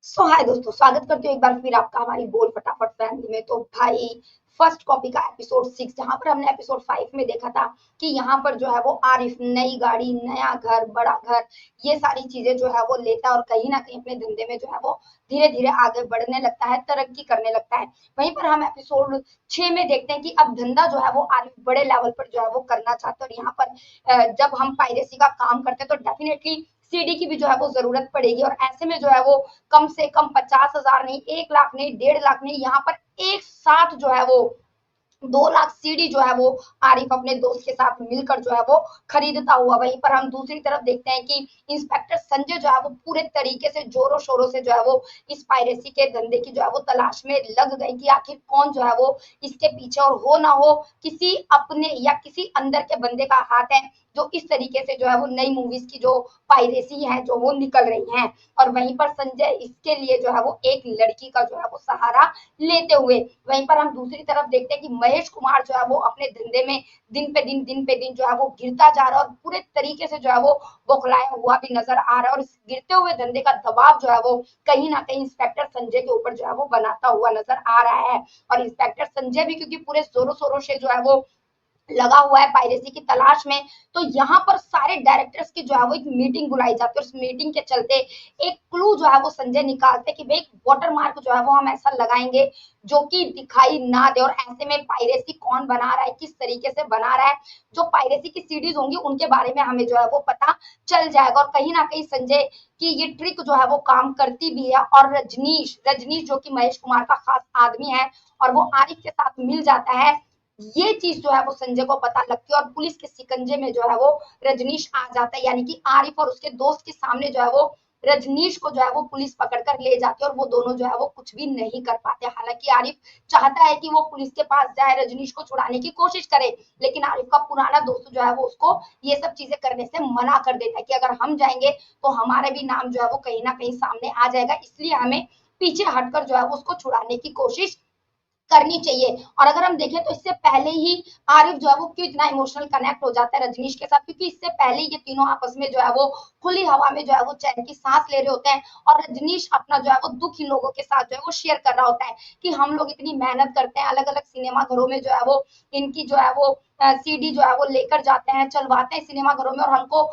हाय दोस्तों, स्वागत करती हूँ एक बार फिर आपका हमारी बोल फटाफट फैमिली में। तो भाई फर्स्ट कॉपी का एपिसोड 6, जहां पर हमने एपिसोड 5 में देखा था कि यहाँ पर जो है वो आरिफ नई गाड़ी, नया घर, बड़ा घर, ये सारी चीजें जो है वो लेता है और कहीं ना कहीं अपने धंधे में जो है वो धीरे धीरे आगे बढ़ने लगता है, तरक्की करने लगता है। वहीं पर हम एपिसोड 6 में देखते हैं कि अब धंधा जो है वो आरिफ बड़े लेवल पर जो है वो करना चाहते हैं। और यहाँ पर जब हम पायरेसी का काम करते हैं तो डेफिनेटली सीडी की भी जो है वो जरूरत पड़ेगी, और ऐसे में जो है वो कम से कम 50,000 नहीं, 1 लाख नहीं, 1.5 लाख नहीं, यहाँ पर एक साथ जो है वो 2 लाख सीडी जो है वो आरिफ अपने दोस्त के साथ मिलकर जो है वो खरीदता हुआ। वहीं पर हम दूसरी तरफ देखते हैं कि इंस्पेक्टर संजय जो है वो पूरे तरीके से जोरों शोरों से जो है वो इस पायरेसी के धंधे की जो है वो तलाश में लग गई कि आखिर कौन जो है वो इसके पीछे, और हो ना हो किसी अपने या किसी अंदर के बंदे का हाथ है जो इस तरीके से जो है वो नई मूवीज की जो पायरेसी है जो वो निकल रही है। और वहीं पर संजय इसके लिए जो है वो एक लड़की का जो है वो सहारा लेते हुए, वहीं पर हम दूसरी तरफ देखते हैं कि महेश कुमार जो है वो अपने धंधे में दिन पे दिन जो है वो गिरता जा रहा है, और पूरे तरीके से जो है वो बौखलाया हुआ भी नजर आ रहा है। और इस गिरते हुए धंधे का दबाव जो है वो कहीं ना कहीं इंस्पेक्टर संजय के ऊपर जो है वो बनाता हुआ नजर आ रहा है। और इंस्पेक्टर संजय भी क्योंकि पूरे जोरों शोरों से जो है वो लगा हुआ है पायरेसी की तलाश में, तो यहाँ पर सारे डायरेक्टर्स की जो है वो एक मीटिंग बुलाई जाती है। उस मीटिंग के चलते एक क्लू जो है वो संजय निकालते कि भाई एक वाटर मार्क जो है वो हम ऐसा लगाएंगे जो कि दिखाई ना दे, और ऐसे में पायरेसी कौन बना रहा है, किस तरीके से बना रहा है, जो पायरेसी की सीडीज होंगी उनके बारे में हमें जो है वो पता चल जाएगा। और कहीं ना कहीं संजय की ये ट्रिक जो है वो काम करती भी है, और रजनीश रजनीश जो कि महेश कुमार का खास आदमी है और वो आरिफ के साथ मिल जाता है, ये चीज जो है वो संजय को पता लगती है और पुलिस के शिकंजे में जो है वो रजनीश आ जाता है। यानी कि आरिफ और उसके दोस्त के सामने जो है वो रजनीश को जो है वो पुलिस पकड़कर ले जाती है, और वो दोनों जो है वो कुछ भी नहीं कर पाते। हालांकि आरिफ चाहता है कि वो पुलिस के पास जाए, रजनीश को छुड़ाने की कोशिश करे, लेकिन आरिफ का पुराना दोस्त जो है वो उसको ये सब चीजें करने से मना कर देता है कि अगर हम जाएंगे तो हमारे भी नाम जो है वो कहीं ना कहीं सामने आ जाएगा, इसलिए हमें पीछे हटकर जो है वो उसको छुड़ाने की कोशिश करनी चाहिए। और अगर हम देखें तो इससे पहले ही आरिफ जो है वो क्यों इतना इमोशनल कनेक्ट हो जाता है रजनीश के साथ, क्योंकि इससे पहले ये तीनों आपस में जो है वो खुली हवा में जो है वो चैन की सांस ले रहे होते हैं, और रजनीश अपना जो है वो दुख इन लोगों के साथ जो है वो शेयर कर रहा होता है कि हम लोग इतनी मेहनत करते हैं, अलग अलग सिनेमा घरों में जो है वो इनकी जो है वो सीडी जो है वो लेकर जाते हैं, चलवाते हैं सिनेमा घरों में, और हमको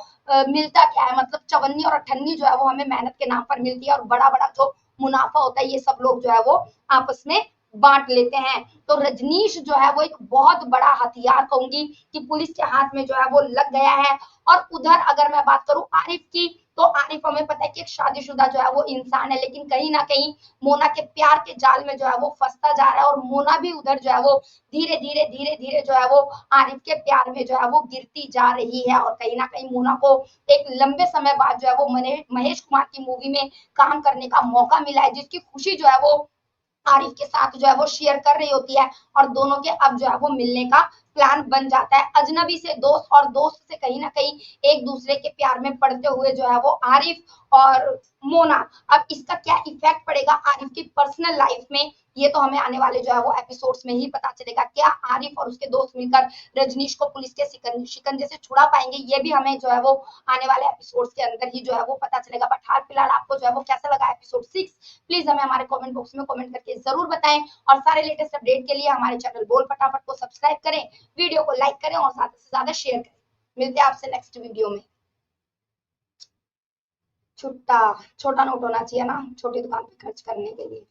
मिलता क्या है, मतलब चवन्नी और अठन्नी जो है वो हमें मेहनत के नाम पर मिलती है, और बड़ा बड़ा जो मुनाफा होता है ये सब लोग जो है वो आपस में बांट लेते हैं। तो रजनीश जो है वो एक बहुत बड़ा हथियार कहूंगी कि पुलिस के हाथ में जो है वो लग गया है। और उधर अगर मैं बात करूं आरिफ की, तो आरिफ हमें पता है कि एक शादीशुदा जो है वो इंसान है, लेकिन कहीं ना कहीं मोना के प्यार के जाल में जो है वो फंसता जा रहा है, और मोना भी उधर जो है वो धीरे धीरे जो है वो आरिफ के प्यार में जो है वो गिरती जा रही है। और कहीं ना कहीं मोना को एक लंबे समय बाद जो है वो महेश कुमार की मूवी में काम करने का मौका मिला है, जिसकी खुशी जो है वो आरिफ के साथ जो है वो शेयर कर रही होती है, और दोनों के अब जो है वो मिलने का प्लान बन जाता है। अजनबी से दोस्त और दोस्त से कहीं ना कहीं एक दूसरे के प्यार में पड़ते हुए जो है वो आरिफ और मोना, अब इसका क्या इफेक्ट पड़ेगा आरिफ की पर्सनल लाइफ में, ये तो हमें आने वाले जो है वो एपिसोड्स में ही पता चलेगा। क्या आरिफ और उसके दोस्त मिलकर रजनीश को पुलिस के शिकंजे से छुड़ा पाएंगे, ये भी हमें जो है वो आने वाले एपिसोड्स के अंदर ही जो है वो पता चलेगा। बट हाल फिलहाल आपको जो है वो कैसा लगा एपिसोड 6, प्लीज हमें हमारे कमेंट बॉक्स में कमेंट करके जरूर बताएं। और सारे लेटेस्ट अपडेट के लिए हमारे चैनल बोल फटाफट को सब्सक्राइब करें, वीडियो को लाइक करें और ज्यादा से ज्यादा शेयर करें। मिलते हैं आपसे नेक्स्ट वीडियो में। छुट्टा छोटा नोट होना चाहिए ना छोटी दुकान पे खर्च करने के लिए।